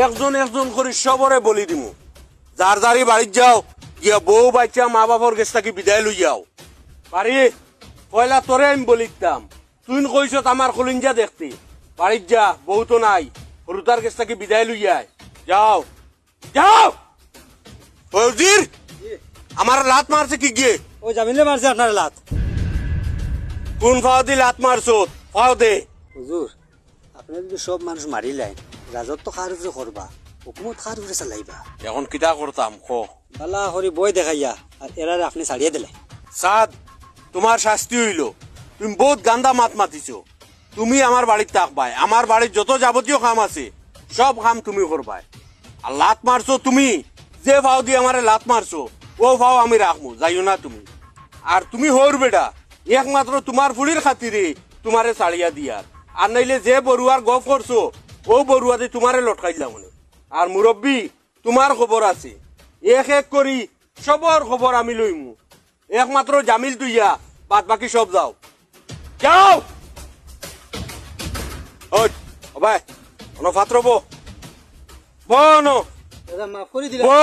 একজন একজন করে সবরে বলি দিমু। যার যারি বাড়ির যাও গিয়া বউ বাচ্চা মা বাবার কাছ থেকে বিদায় লই যাও। বাড়ি পয়লা তোরে আমি বলিতাম, তুই কইস আমার কলিঞ্জা দেখতে। বাড়ির যা, বউ তো নাই, হরুতার কাছ থেকে বিদায় লই যায়। যাও যাও। ফৌজির আমার লাত মারছে কি গিয়ে? ওই জামিলে মারছে আপনার লাত। কোন ফাও দি লাত মারছো? ফাও দে। হুজুর আপনি যদি সব মানুষ মারিলেন, রাজত্ব কার উপরে করবা, হুকুমত কার উপরে চালাইবা? এখন কিতা করতাম ক? বালা হরি বই দেখাইয়া আর এরারে আপনি ছাড়িয়ে দিলে। সাদ, তোমার শাস্তি হইল। তুমি বহুত গান্দা মাত মাতিছো। তুমি আমার বাড়িতে থাকবাই, আমার বাড়ির যত যাবতীয় কাম আছে সব কাম তুমি করবাই। আর লাত মারছো তুমি, যে ভাও দিয়ে আমারে লাত মারছো ও ভাও আমি রাখবো, যাইও না তুমি। আর তুমি হর বেটা, একমাত্র তোমার ফুলির খাতিরে তোমারে ছাড়িয়া দিয়ার। আর নাইলে যে বড়ুয়ার গপ করছো ও বড়ুয়াতে তোমারে লটকাইলাম। আর মুরব্বী তোমার খবর আছে, এক এক করি সবর খবর আমি লইমু। একমাত্র জামিল তুইয়া, বাদ বাকি সব যাও যাও। ওই ভাই পাত্র বো বনো দাদা মাফ করে দিলা, বো।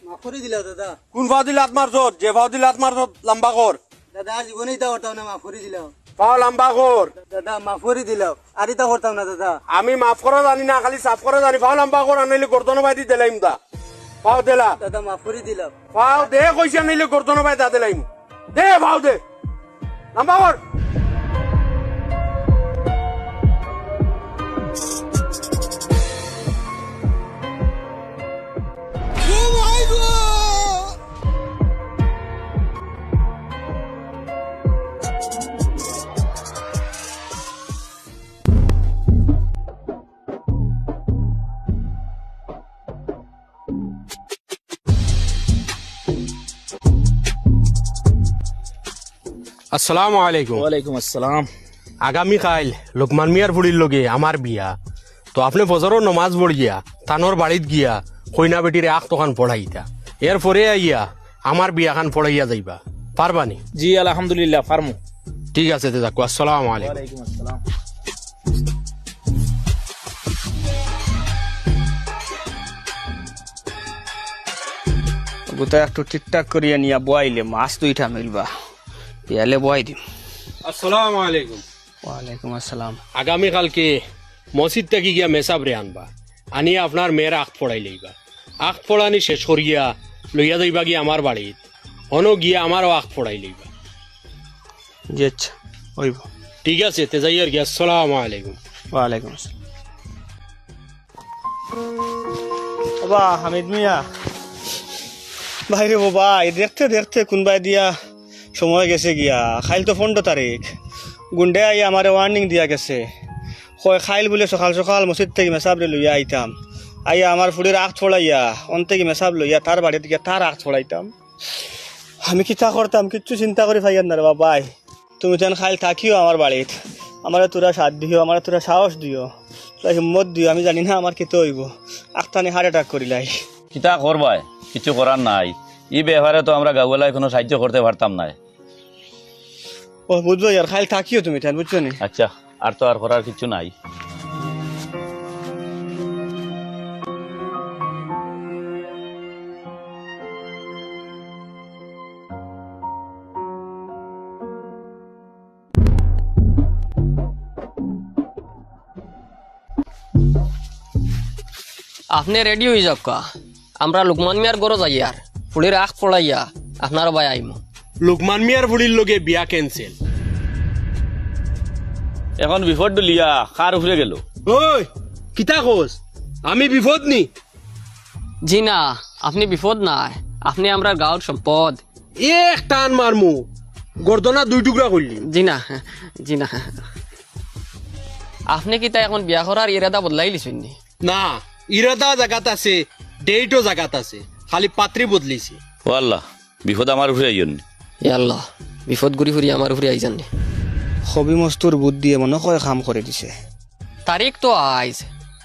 মাফ করে দিলা দাদা। কোন ফাও দিলে লাত মারছ? যে ফাও দিলে লাত মারছ লম্বা কর। দাদা আর জীবনেই তা করতাম না, মাফ করে দিলাম। ফাও লম্বা কর। দাদা মাফ করে দিলাম, আর এটা করতাম না দাদা। আমি মাফ করা জানি না, খালি সাফ করা জানি। ফাও লম্বা কর, আনাইলে গর্দন বাই দি দিলাইম দা। ফাও দিলা দাদা মাফ করে দিলাম। ফাও দে কইছে, আনাইলে গর্দন বাই দা দিলাইম। দে ফাও দে, লম্বা কর। আসসালামু আলাইকুম। ওয়ালাইকুম আসসালাম। আগামী কাল লোকমান মিয়ার ফুড়ির লগে আমার বিয়া, তো আপনি ফজরের নমাজ পড়িয়া তানোর বাড়িত গিয়া কইনা বেটির আখ তখন পড়াইতা, এরপরে আইয়া আমার বিয়া খান পড়াইয়া যাইবা, পারবানি? জি আলহামদুলিল্লাহ ফার্মু। ঠিক আছে দাদা, আসসালামু আলাইকুম। ওয়ালাইকুম আসসালাম। গোটা একটু ঠিকঠাক করিয়া নিয়া বয়াইলে মাছ দুইটা মিলবা, পেয়ালে বয়াই দিম। আসসালামু আলাইকুম। ওয়ালাইকুম আসসালাম। আগামী কালকে মসজিদ থেকে গিয়া মেসাবরে আনবা, আনিয়া আপনার মেয়ের আখ পড়াই লইবা। আখ পড়ানি শেষ করিয়া লইয়া যাইবা গিয়া আমার বাড়িত, হনো গিয়া আমারও আখ পড়াই লইবা। জি আচ্ছা হইব। ঠিক আছে তে যাই আর কি। আসসালামু আলাইকুম। ওয়ালাইকুম আসসালাম। বাবা হামিদ মিয়া ভাইরে বাবা, দেখতে দেখতে কোনবাই দিয়া সময় গেছে গিয়া। খাইল তো 15 তারিখ, গুন্ডে আইয়া আমারে ওয়ার্নিং দিয়া গেছে, কয় খাইল বলে সকাল সকাল মসজিদ থেকে মেসাবরে লইয়া আইতাম, আইয়া আমার ফুড়ির আখ ছড়াইয়া অন থেকে মেসাব লইয়া তার বাড়িতে গিয়া তার আখ ছড়াইতাম। আমি কিতা করতাম কিচ্ছু চিন্তা করি পাইয়ার না রে বাবাই। তুমি যেন খাইল থাকিও আমার বাড়িত, আমার তোরা সাথ দিও, আমার তোরা সাহস দিও, তোরা হিম্মত দিও। আমি জানি না আমার কেতে হইব, আখতানি হার্ট অ্যাটাক করিলাই। কিতা করবাই, কিছু করার নাই। ই ব্যাপারে তো আমরা গাওয়ালায় কোনো সাহায্য করতে পারতাম না। ও বুঝবো ইয়ার, খাইল থাকিও তুমি তেন, বুঝছো নি? আচ্ছা, আর তো আর করার কিছু নাই। আপনি রেডি হয়ে যাক কা, আমরা লুকমান মিয়ার গরো যাই আর ফুলির আখ পড়াইয়া আপনার ভাই আইমু। লোকমান মিয়ার ফুড়ির লগে বিয়া ক্যান্সেল। এখন বিপদ লিয়া কার উপরে গেল? ওই কিতা কোস? আমি বিপদ নি? জি না, আপনি বিপদ নাই, আপনি আমরা গাঁৱৰ সম্পদ। এক টান মারমু, গর্দনা 2 টুকরা করলি। জি না, জি না। আপনি কি তাই এখন বিয়া করার ইরাদা বদলাই লিছেন নি? না, ইরাদা জায়গাত আছে, ডেটও জায়গাত আছে, খালি পাত্রী বদলিছে। ও আল্লাহ, বিপদ আমার উপরে আইয়ন। আল্লাহ, বিপদ ঘুরি ঘুরি আমার উপরে আই জাননি। হবি মস্তুর বুদ্ধিয়ে মনে কয় কাম করে দিছে। তারিখ তো আইজ,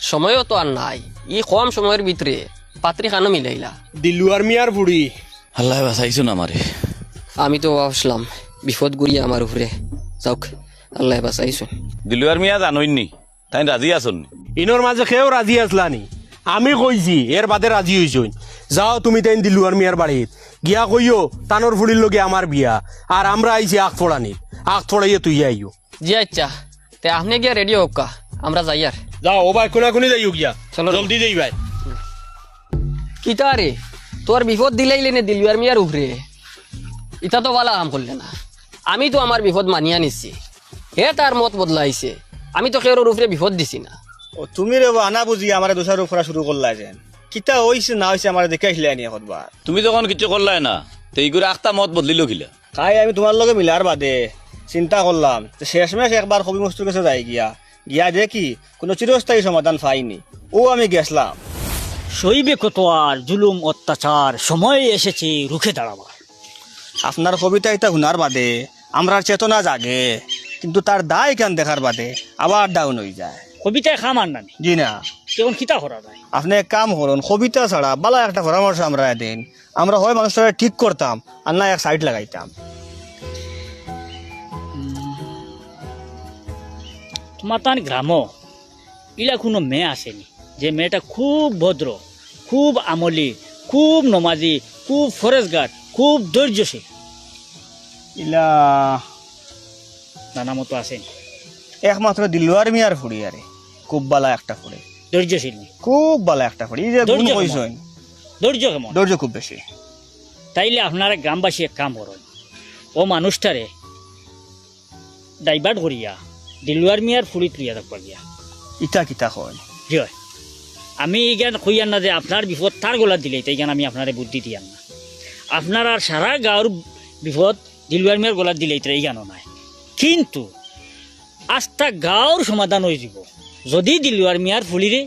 সময়ও তো আর নাই, ই কম সময়ের ভিতরে পাত্রী খানো মিলাইলা। দিলুয়ার মিয়ার বুড়ি। আল্লাহ বাঁচাইছো না আমারে। আমি তো ভাবছিলাম বিপদ ঘুরিয়ে আমার উপরে যাওক, আল্লাহ বাঁচাইছো। দিলুয়ার মিয়া জানোইনি, তাই রাজি আসন? ইনোর মাঝে খেয়েও রাজি আসলানি, আমি কইছি এর বাদে রাজি হইছই যাও তুমি তাই দিলুয়ার মিয়ার বাড়িত গিয়া কইও তানোর ফুড়ির লগে আমার বিয়া আর আমরা আইছি আখ ফোড়ানিত আখ ফোড়াইয়ে তুই আইও জি আচ্ছা তে আপনি গিয়া রেডি হোক কা, আমরা যাই আর। যাও ও ভাই কোনা যাইও গিয়া চলো। জলদি যাই ভাই। কিতা রে তোর বিপদ দিলাইলে নে দিলুয়ার মিয়ার উপরে, ইটা তো বালা কাম করলে না। আমি তো আমার বিপদ মানিয়া নিছি, হে তার মত বদলাইছে, আমি তো কেউর উপরে বিপদ দিছি না। ও তুমি রে আনা বুঝি আমার দোষার উপরা শুরু করলা যেন কিতা হইছে না হইছে আমার দেখে আসলে আনি এখনবার তুমি যখন কিছু করলাই না তো এই করে আখটা মত বদলিল কিলা? তাই আমি তোমার লগে মিলার বাদে চিন্তা করলাম যে শেষমেশ একবার কবি মস্তুর কাছে যাই গিয়া দেখি কোনো চিরস্থায়ী সমাধান পাইনি, ও আমি গেছলাম। সইবে কত আর জুলুম অত্যাচার, সময় এসেছে রুখে দাঁড়াবার। আপনার কবিতা এটা শোনার বাদে আমরার চেতনা জাগে, কিন্তু তার দায় কেন দেখার বাদে আবার ডাউন হয়ে যায়। কবিতায় খাম আর নানি জি না, কেমন খিতা করা যায়? আপনি এক কাম করুন, কবিতা ছাড়া বালা একটা পরামর্শ আমরা দিন, আমরা হয় মানুষটা ঠিক করতাম আর না এক সাইড লাগাইতাম। তোমার তার গ্রাম ইলা কোনো মেয়ে আসেনি যে মেয়েটা খুব ভদ্র, খুব আমলি, খুব নমাজি, খুব ফরেজগার, খুব ধৈর্যশীল? ইলা নানা মতো আসেনি। একমাত্র দিলওয়ার মিয়ার ফুড়ি আরে খুব বালা একটা ফুড়ে, ধৈর্যশীল নেই, খুব বালা একটা ফুড়ি। এই যে গুণ ধৈর্য কইছেন, ধৈর্য কেমন? ধৈর্য খুব বেশি। তাইলে আপনারা গ্রামবাসী এক কাম করুন, ও মানুষটারে ডাইভার্ট করিয়া দিলুয়ার মিয়ার ফুড়ি তুলিয়া দেখবা গিয়া। ইটা কিতা হয় জি হয়, আমি এইখান কইয়ান না যে আপনার বিপদ তার গলা দিলে তাইখান আমি আপনারে বুদ্ধি দিয়ান না। আপনার আর সারা গাঁর বিপদ দিলুয়ার মিয়ার গলা দিলে এইখানও নাই, কিন্তু আস্থা গাঁর সমাধান হয়ে যাব যদি দিলুয়ার মিয়ার ফুলিরে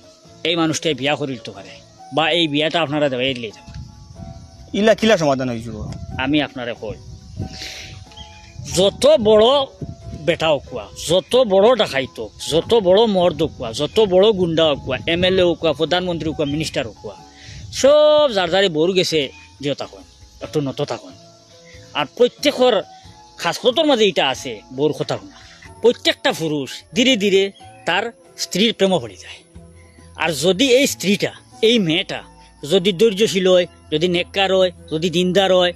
এই মানুষটাই বিয়া করে দিতে পারে, বা এই বিয়াটা আপনারা দেওয়াই দিলে যাবে। ইলা কিলা সমাধান হয়ে যাব? আমি আপনারে কই, যত বড় বেটা কুয়া, যত বড় ডাকাইত, যত বড় মর্দ কুয়া, যত বড় গুন্ডা কুয়া, MLA কুয়া, প্রধানমন্ত্রী কুয়া, মিনিস্টার কুয়া, সব যার যারে বড় গেছে যে থাকুন একটু নত থাকুন। আর প্রত্যেকের খাসকতর মাঝে এটা আছে বড় কথা শুনা, প্রত্যেকটা পুরুষ ধীরে ধীরে তার স্ত্রীর প্রেম পড়ে যায়। আর যদি এই স্ত্রীটা, এই মেয়েটা যদি ধৈর্যশীল হয়, যদি নেককার হয়, যদি দিনদার হয়,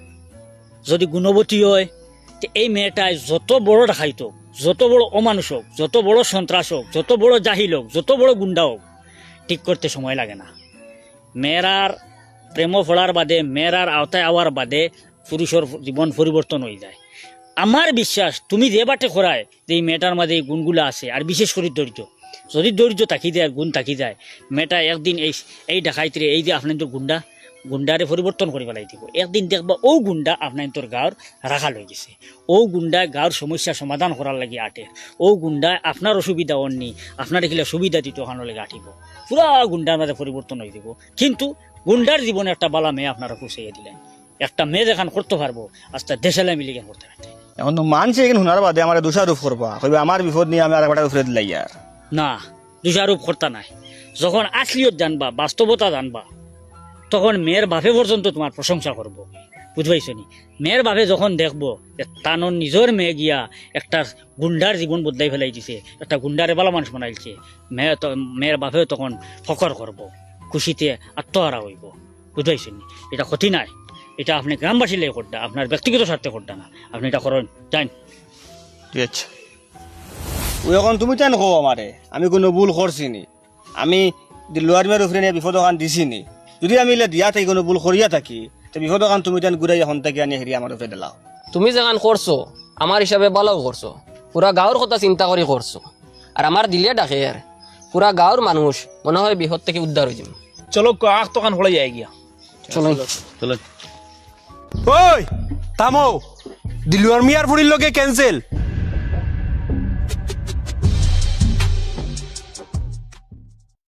যদি গুণবতী হয়, তো এই মেয়েটায় যত বড় ডাকাইত হোক, যত বড় অমানুষ হোক, যত বড় সন্ত্রাস হোক, যত বড় জাহিল হোক, যত বড় গুন্ডা হোক, ঠিক করতে সময় লাগে না। মেয়েরার প্রেম ফলার বাদে, মেয়েরার আওতায় আওয়ার বাদে পুরুষের জীবন পরিবর্তন হয়ে যায়। আমার বিশ্বাস তুমি যে বাটে করায় যে এই মেয়েটার মাঝে এই গুণগুলো আছে, আর বিশেষ করে ধৈর্য, যদি ধৈর্য থাকি যায়, গুণ থাকি যায়, মেয়েটা একদিন এই ডাকাইতে এই যে আপনার তোর গুন্ডারে পরিবর্তন করে পেলাই দিব। একদিন দেখবা ও গুন্ডা আপনার তোর গাঁর রাখা লই গেছে, ও গুন্ডা গাঁর সমস্যা সমাধান করার লাগে আটে, ও গুন্ডা আপনার অসুবিধা অন্যি আপনার এগুলো সুবিধা দিত ওখানে লেগে আটিব, পুরা গুন্ডার মাঝে পরিবর্তন হয়ে দিব। কিন্তু গুন্ডার জীবনে একটা বালা মেয়ে আপনারা খুশিয়ে দিলেন, একটা মেয়ে যেখান করতে পারবো আস্তে দেশালে মিলে কেন করতে পারতে এখন তো মানছে এখানে শোনার বাদে আমার দোষারোপ করবা, কইবা আমার বিপদ নিয়ে আমি আর একটা উপরে দিলাই আর না। দোষারোপ করতা নাই, যখন আসলিয়ত জানবা, বাস্তবতা জানবা, তখন মেয়ের বাপে পর্যন্ত তোমার প্রশংসা করবো, বুঝবাইছ নি? মেয়ের বাপে যখন দেখবো যে তানোর নিজের মেয়ে গিয়া একটা গুন্ডার জীবন বদলাই ফেলাই দিছে, একটা গুন্ডারে ভালো মানুষ বানাইছে, মেয়ের বাপেও তখন ফকর করব, খুশিতে আত্মহারা হইব, বুঝবাইছ নি? এটা ক্ষতি নাই, এটা আপনি গ্রামবাসী লেগে করটা, আপনার ব্যক্তিগত স্বার্থে করটা না, আপনি এটা করেন জান। ঠিক আছে। ও এখন তুমি তেন কো আমারে আমি কোনো ভুল করছি নি, আমি দিলওয়ার মিয়ার উপরে নিয়ে বিপদ ওখান দিছি নি, যদি আমি এলে দিয়া থাকি কোনো ভুল করিয়া থাকি তো বিপদ ওখান তুমি তেন ঘুরাই এখন থেকে আনি হেরি আমার উপরে দিলাও। তুমি যেখান করছো আমার হিসাবে ভালো করছো, পুরা গাঁর কথা চিন্তা করে করছো, আর আমার দিলে ডাকে আর পুরা গাঁর মানুষ মনে হয় বিপদ থেকে উদ্ধার হয়ে যাবে। চলো আখ তখন হলে যায় গিয়া। চলো চলো ওই থামো, দিলুয়ার মিয়ার ফুড়ির লগে ক্যান্সেল।